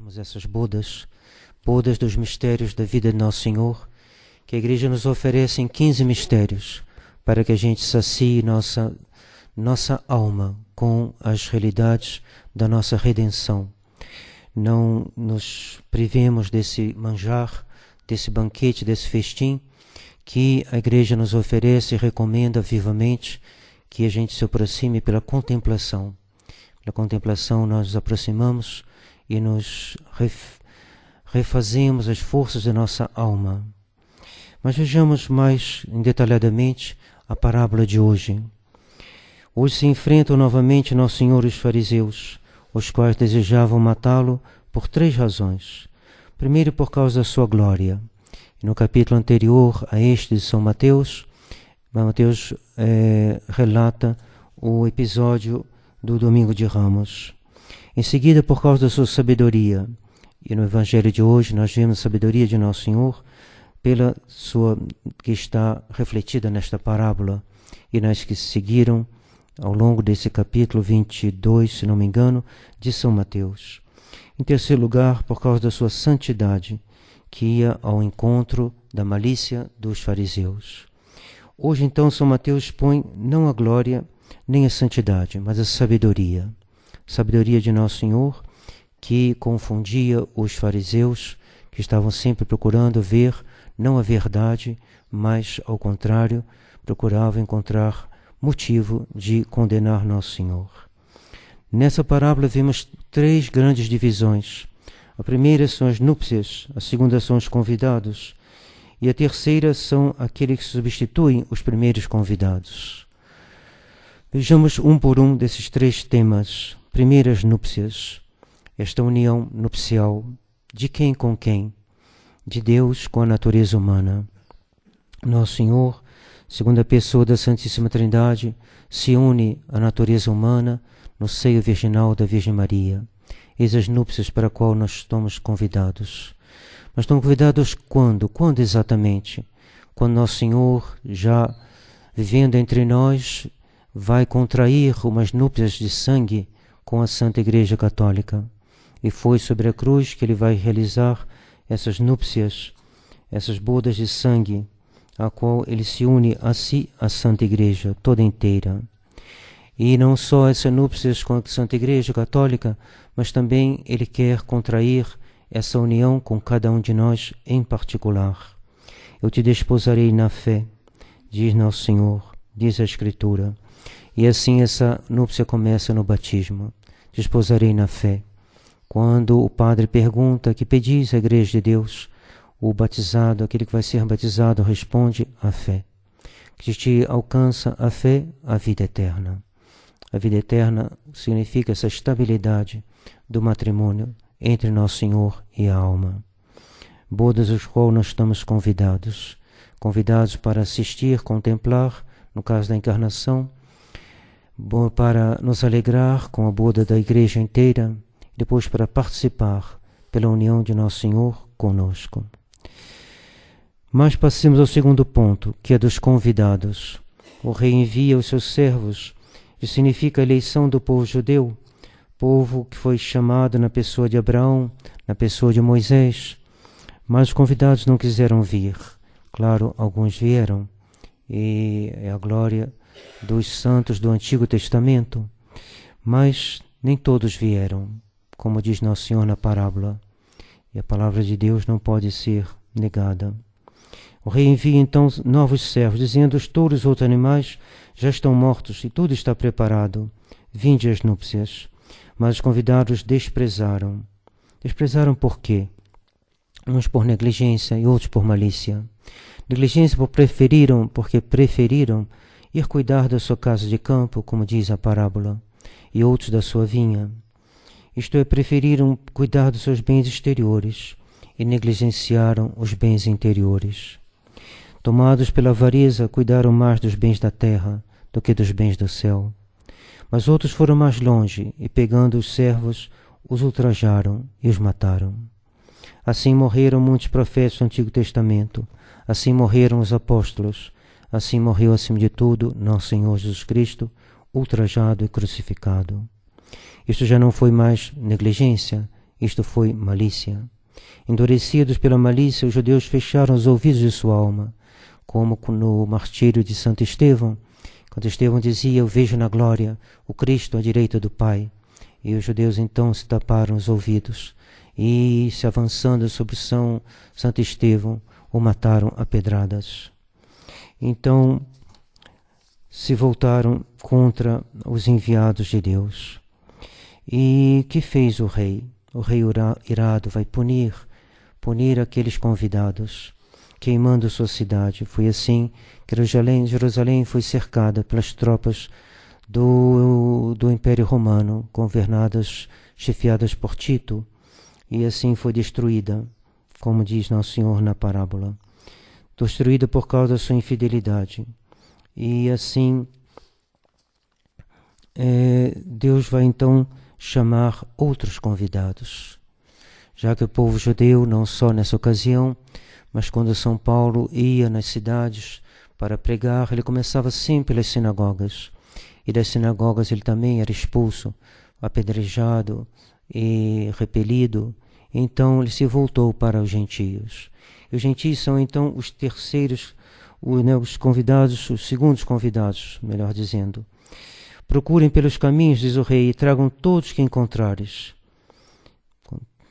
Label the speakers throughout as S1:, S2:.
S1: celebrarmos essas bodas dos mistérios da vida de Nosso Senhor, que a Igreja nos oferece em 15 mistérios, para que a gente sacie nossa alma com as realidades da nossa redenção. Não nos privemos desse manjar, desse banquete, desse festim que a Igreja nos oferece e recomenda vivamente que a gente se aproxime pela contemplação. Pela contemplação nós nos aproximamos e nos refazemos as forças da nossa alma. Mas vejamos mais detalhadamente a parábola de hoje. Hoje se enfrentam novamente Nosso Senhor e os fariseus, os quais desejavam matá-lo por 3 razões. Primeiro, por causa da sua glória. No capítulo anterior a este de São Mateus, relata o episódio do Domingo de Ramos. Em seguida, por causa da sua sabedoria. E no Evangelho de hoje nós vemos a sabedoria de Nosso Senhor que está refletida nesta parábola e nas que se seguiram ao longo desse capítulo 22, se não me engano, de São Mateus. Em terceiro lugar, por causa da sua santidade, que ia ao encontro da malícia dos fariseus. Hoje, então, São Mateus expõe não a glória nem a santidade, mas a sabedoria. Sabedoria de Nosso Senhor, que confundia os fariseus, que estavam sempre procurando ver não a verdade, mas, ao contrário, procuravam encontrar motivo de condenar Nosso Senhor. Nessa parábola vemos 3 grandes divisões. A primeira são as núpcias, a segunda são os convidados e a terceira são aqueles que substituem os primeiros convidados. Vejamos um por um desses 3 temas. Primeiro, as núpcias. Esta união nupcial, de quem com quem? De Deus com a natureza humana. Nosso Senhor, segunda pessoa da Santíssima Trindade, se une à natureza humana no seio virginal da Virgem Maria. Eis as núpcias para a qual nós estamos convidados. Mas estamos convidados quando? Quando exatamente? Quando Nosso Senhor, já vivendo entre nós, vai contrair umas núpcias de sangue com a Santa Igreja Católica. E foi sobre a cruz que Ele vai realizar essas núpcias, essas bodas de sangue, a qual Ele se une a si, a Santa Igreja, toda inteira. E não só essas núpcias com a Santa Igreja Católica, mas também Ele quer contrair essa união com cada um de nós em particular. Eu te desposarei na fé, diz Nosso Senhor, diz a Escritura. E assim essa núpcia começa no batismo. Desposarei na fé. Quando o padre pergunta: que pedis à Igreja de Deus? O batizado, aquele que vai ser batizado, responde: a fé. Que te alcança a fé, a vida eterna. A vida eterna significa essa estabilidade do matrimônio entre Nosso Senhor e a alma. Bodas às quais nós estamos convidados para assistir, contemplar, no caso da encarnação, para nos alegrar com a boda da Igreja inteira, depois para participar pela união de Nosso Senhor conosco. Mas passemos ao segundo ponto, que é dos convidados. O rei envia os seus servos. Isso significa a eleição do povo judeu, povo que foi chamado na pessoa de Abraão, na pessoa de Moisés. Mas os convidados não quiseram vir. Claro, alguns vieram, e é a glória dos santos do Antigo Testamento. Mas nem todos vieram, como diz Nosso Senhor na parábola. E a palavra de Deus não pode ser negada. O rei envia então novos servos, dizendo: os touros e outros animais já estão mortos e tudo está preparado. Vinde às núpcias. Mas os convidados desprezaram. Desprezaram por quê? Uns por negligência e outros por malícia. Negligência porque preferiram ir cuidar da sua casa de campo, como diz a parábola, e outros da sua vinha. Isto é, preferiram cuidar dos seus bens exteriores e negligenciaram os bens interiores. Tomados pela avareza, cuidaram mais dos bens da terra do que dos bens do céu. Mas outros foram mais longe e, pegando os servos, os ultrajaram e os mataram. Assim morreram muitos profetas do Antigo Testamento, assim morreram os apóstolos, assim morreu acima de tudo Nosso Senhor Jesus Cristo, ultrajado e crucificado. Isto já não foi mais negligência, Isto foi malícia. Endurecidos pela malícia, os judeus fecharam os ouvidos de sua alma, como no martírio de Santo Estevão, quando Estevão dizia: eu vejo na glória o Cristo à direita do Pai. E os judeus então se taparam os ouvidos e, se avançando sobre Santo Estevão, o mataram a pedradas. Então se voltaram contra os enviados de Deus. E que fez o rei? O rei irado vai punir aqueles convidados, queimando sua cidade. Foi assim que Jerusalém foi cercada pelas tropas do Império Romano, governadas, chefiadas por Tito, e assim foi destruída, como diz Nosso Senhor na parábola, destruída por causa da sua infidelidade. E assim Deus vai então chamar outros convidados, já que o povo judeu, não só nessa ocasião, mas quando São Paulo ia nas cidades para pregar, ele começava sempre pelas sinagogas, e das sinagogas ele também era expulso, apedrejado e repelido. Então ele se voltou para os gentios. E os gentios são então os terceiros, os convidados, os segundos convidados, melhor dizendo. Procurem pelos caminhos, diz o rei, e tragam todos que encontrares.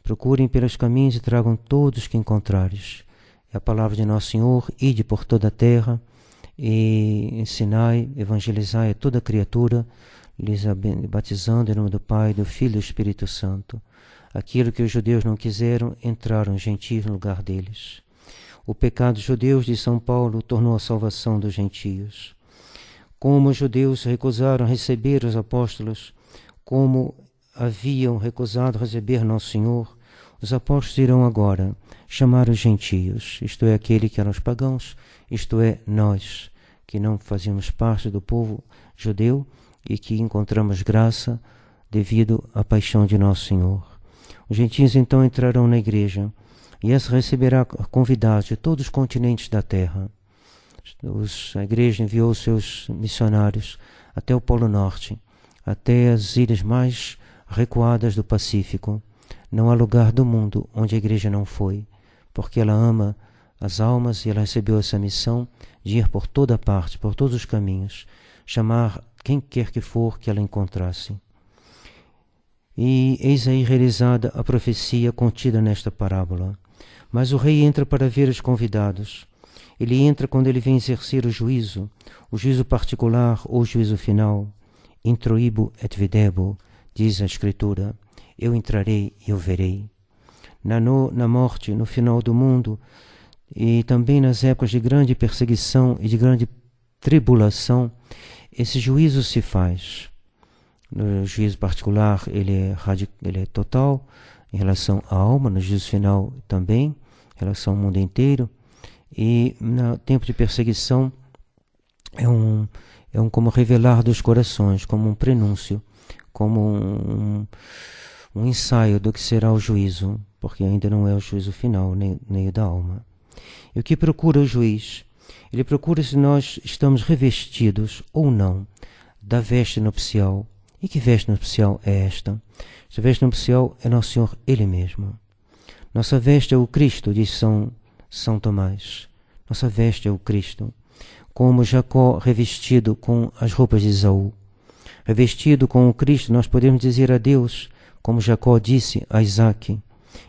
S1: Procurem pelos caminhos e tragam todos que encontrares. É a palavra de Nosso Senhor: ide por toda a terra e ensinai, evangelizai a toda criatura, lhes batizando em nome do Pai, do Filho e do Espírito Santo. Aquilo que os judeus não quiseram, entraram os gentios no lugar deles. O pecado dos judeus, de São Paulo, tornou a salvação dos gentios. Como os judeus recusaram receber os apóstolos, como haviam recusado receber Nosso Senhor, os apóstolos irão agora chamar os gentios, isto é, aquele que eram os pagãos, isto é, nós, que não fazíamos parte do povo judeu e que encontramos graça devido à paixão de Nosso Senhor. Os gentios então entrarão na igreja, e essa receberá convidados de todos os continentes da terra. A igreja enviou seus missionários até o Polo Norte, até as ilhas mais recuadas do Pacífico. Não há lugar do mundo onde a igreja não foi, porque ela ama as almas e ela recebeu essa missão de ir por toda parte, por todos os caminhos, chamar quem quer que for que ela encontrasse. E eis aí realizada a profecia contida nesta parábola. Mas o rei entra para ver os convidados. Ele entra quando ele vem exercer o juízo particular ou o juízo final. Introibo et videbo, diz a Escritura. Eu entrarei e eu verei. Na morte, no final do mundo, e também nas épocas de grande perseguição e de grande tribulação, esse juízo se faz. No juízo particular, ele é total em relação à alma, no juízo final também, em relação ao mundo inteiro. E no tempo de perseguição é um como revelar dos corações, como um prenúncio, como um ensaio do que será o juízo, porque ainda não é o juízo final, nem o da alma. E o que procura o juiz? Ele procura se nós estamos revestidos ou não da veste nupcial. E que veste nupcial é esta? Esta veste nupcial é Nosso Senhor Ele mesmo. Nossa veste é o Cristo, diz São Tomás. Nossa veste é o Cristo. Como Jacó revestido com as roupas de Esaú. Revestido com o Cristo, nós podemos dizer a Deus, como Jacó disse a Isaque: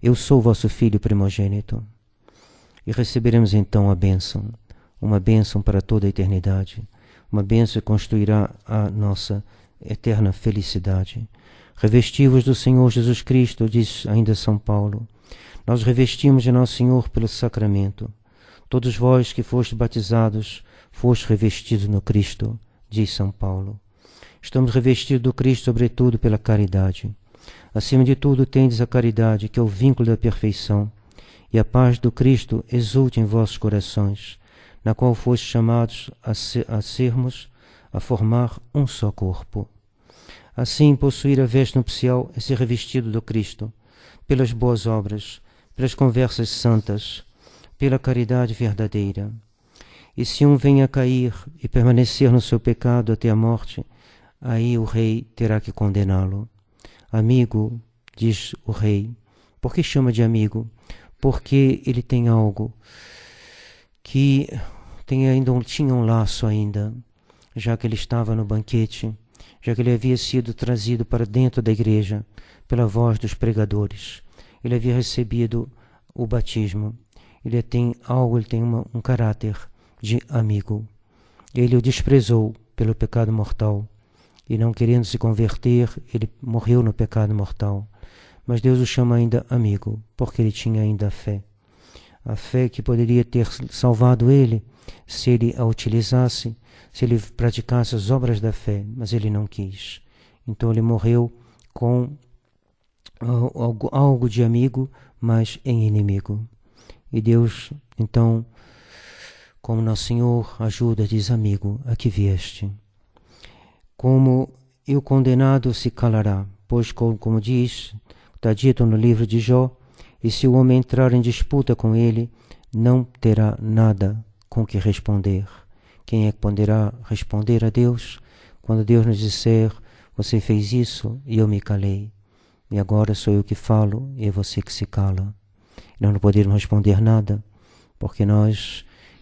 S1: eu sou vosso filho primogênito. E receberemos então a bênção, uma bênção para toda a eternidade, uma bênção que construirá a nossa eterna felicidade. Revesti-vos do Senhor Jesus Cristo, diz ainda São Paulo. Nós revestimos de Nosso Senhor pelo sacramento. Todos vós que fostes batizados, fostes revestidos no Cristo, diz São Paulo. Estamos revestidos do Cristo, sobretudo, pela caridade. Acima de tudo, tendes a caridade, que é o vínculo da perfeição, e a paz do Cristo exulte em vossos corações, na qual fostes chamados a formar um só corpo. Assim, possuir a veste nupcial é ser revestido do Cristo, pelas boas obras, pelas conversas santas, pela caridade verdadeira. E se um vem a cair e permanecer no seu pecado até a morte, aí o rei terá que condená-lo. Amigo, diz o rei. Por que chama de amigo? Porque ele tem algo que tinha um laço ainda, já que ele estava no banquete, já que ele havia sido trazido para dentro da igreja pela voz dos pregadores. Ele havia recebido o batismo. Ele tem um caráter de amigo. Ele o desprezou pelo pecado mortal e, não querendo se converter, ele morreu no pecado mortal. Mas Deus o chama ainda amigo, porque ele tinha ainda fé. A fé que poderia ter salvado ele se ele a utilizasse, se ele praticasse as obras da fé, mas ele não quis. Então ele morreu com algo de amigo, mas em inimigo. E Deus, então, como nosso Senhor ajuda, diz: amigo, a que vieste? Como e o condenado se calará, pois como diz, está dito no livro de Jó, e se o homem entrar em disputa com ele, não terá nada com que responder. Quem é que poderá responder a Deus quando Deus nos disser: você fez isso e eu me calei, e agora sou eu que falo e é você que se cala? Nós não podemos responder nada, porque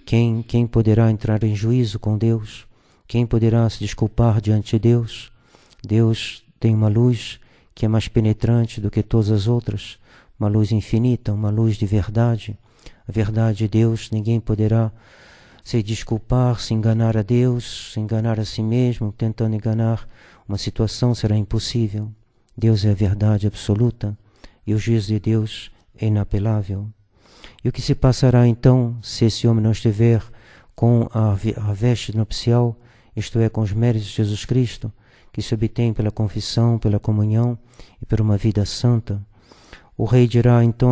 S1: quem poderá entrar em juízo com Deus? Quem poderá se desculpar diante de Deus? Deus tem uma luz que é mais penetrante do que todas as outras, uma luz infinita, uma luz de verdade. A verdade de Deus, ninguém poderá se desculpar, se enganar a Deus, se enganar a si mesmo, tentando enganar uma situação, será impossível. Deus é a verdade absoluta e o juízo de Deus é inapelável. E o que se passará então se esse homem não estiver com a veste nupcial, isto é, com os méritos de Jesus Cristo, que se obtém pela confissão, pela comunhão e por uma vida santa? O rei dirá então: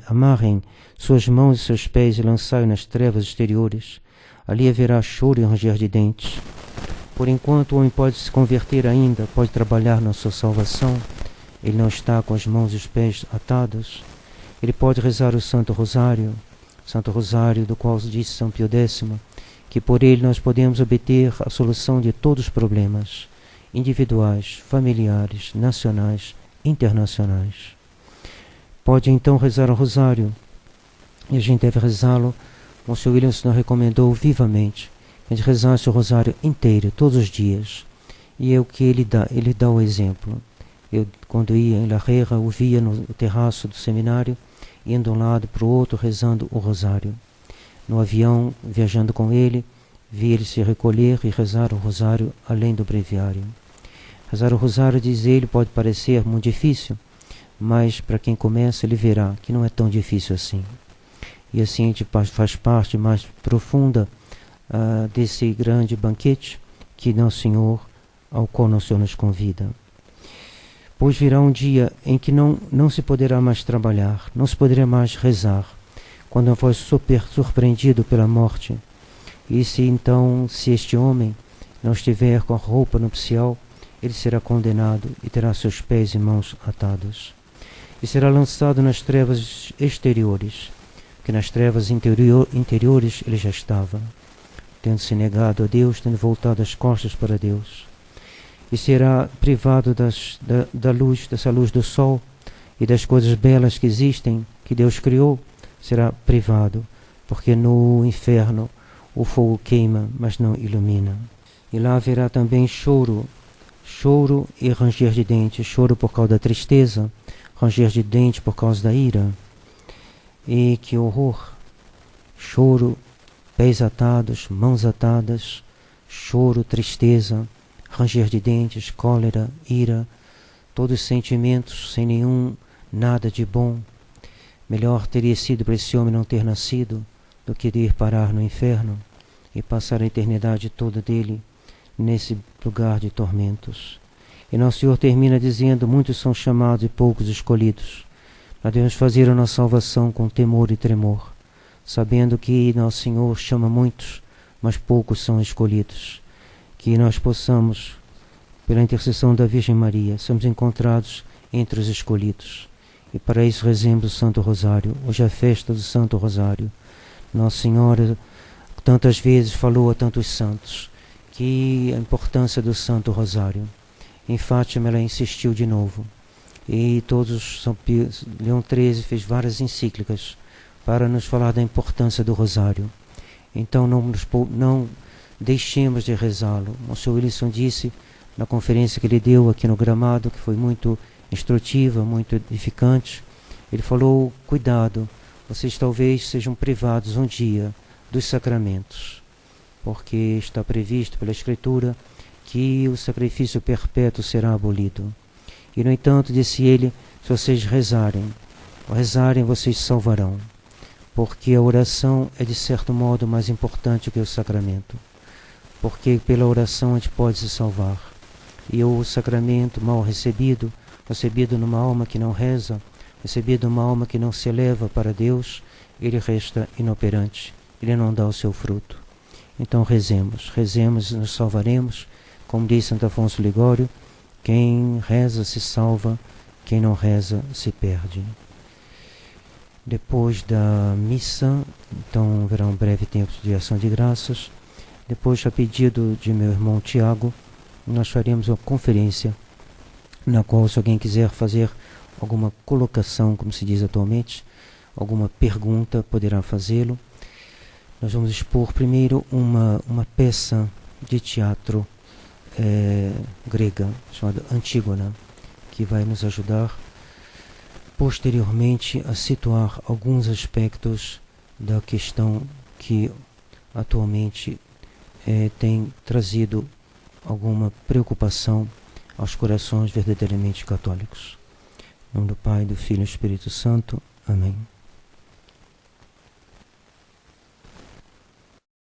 S1: amarrem suas mãos e seus pés e lançai-o nas trevas exteriores. Ali haverá choro e ranger de dentes. Por enquanto o homem pode se converter ainda, pode trabalhar na sua salvação. Ele não está com as mãos e os pés atados. Ele pode rezar o Santo Rosário do qual disse São Pio X, que por ele nós podemos obter a solução de todos os problemas, individuais, familiares, nacionais, internacionais. Pode então rezar o Rosário, e a gente deve rezá-lo, como o Sr. Williams nos recomendou vivamente, que a gente rezasse o Rosário inteiro, todos os dias. E é o que ele dá o exemplo. Eu, quando ia em La Herra, o via no terraço do seminário, indo de um lado para o outro, rezando o Rosário. No avião, viajando com ele, vi ele se recolher e rezar o Rosário além do breviário. Rezar o Rosário, diz ele, pode parecer muito difícil, mas para quem começa, ele verá que não é tão difícil assim. E assim a gente faz parte mais profunda desse grande banquete ao qual nosso Senhor nos convida. Pois virá um dia em que não se poderá mais trabalhar, não se poderá mais rezar, quando for surpreendido pela morte. E se este homem não estiver com a roupa nupcial, ele será condenado e terá seus pés e mãos atados. E será lançado nas trevas exteriores, porque nas trevas interiores ele já estava, tendo se negado a Deus, tendo voltado as costas para Deus. E será privado da luz, dessa luz do sol e das coisas belas que existem, que Deus criou, será privado, porque no inferno o fogo queima, mas não ilumina. E lá haverá também choro e ranger de dentes, choro por causa da tristeza, ranger de dentes por causa da ira. E que horror! Choro, pés atados, mãos atadas, choro, tristeza, ranger de dentes, cólera, ira, todos os sentimentos sem nada de bom. Melhor teria sido para esse homem não ter nascido do que de ir parar no inferno e passar a eternidade toda dele nesse lugar de tormentos. E nosso Senhor termina dizendo: muitos são chamados e poucos escolhidos. Nós devemos fazer a nossa salvação com temor e tremor, sabendo que nosso Senhor chama muitos, mas poucos são escolhidos. Que nós possamos, pela intercessão da Virgem Maria, sermos encontrados entre os escolhidos. E para isso rezemos o Santo Rosário. Hoje é a festa do Santo Rosário. Nossa Senhora tantas vezes falou a tantos santos que a importância do Santo Rosário. Em Fátima ela insistiu de novo. E São Leão XIII fez várias encíclicas para nos falar da importância do rosário. Então não deixemos de rezá-lo. O Sr. Wilson disse na conferência que ele deu aqui no Gramado, que foi muito instrutiva, muito edificante, ele falou: cuidado, vocês talvez sejam privados um dia dos sacramentos, porque está previsto pela Escritura que o sacrifício perpétuo será abolido. E no entanto, disse ele, se vocês rezarem, vocês salvarão, porque a oração é de certo modo mais importante que o sacramento, porque pela oração a gente pode se salvar. E o sacramento mal recebido numa alma que não reza, recebido numa alma que não se eleva para Deus, ele resta inoperante, ele não dá o seu fruto. Então rezemos e nos salvaremos. Como diz Santo Afonso Ligório, quem reza se salva, quem não reza se perde. Depois da missa, então haverá um breve tempo de ação de graças. Depois, a pedido de meu irmão Tiago, nós faremos uma conferência na qual, se alguém quiser fazer alguma colocação, como se diz atualmente, alguma pergunta, poderá fazê-lo. Nós vamos expor primeiro uma peça de teatro grega, chamada Antígona, que vai nos ajudar posteriormente a situar alguns aspectos da questão que atualmente tem trazido alguma preocupação aos corações verdadeiramente católicos. Em nome do Pai, do Filho e do Espírito Santo. Amém.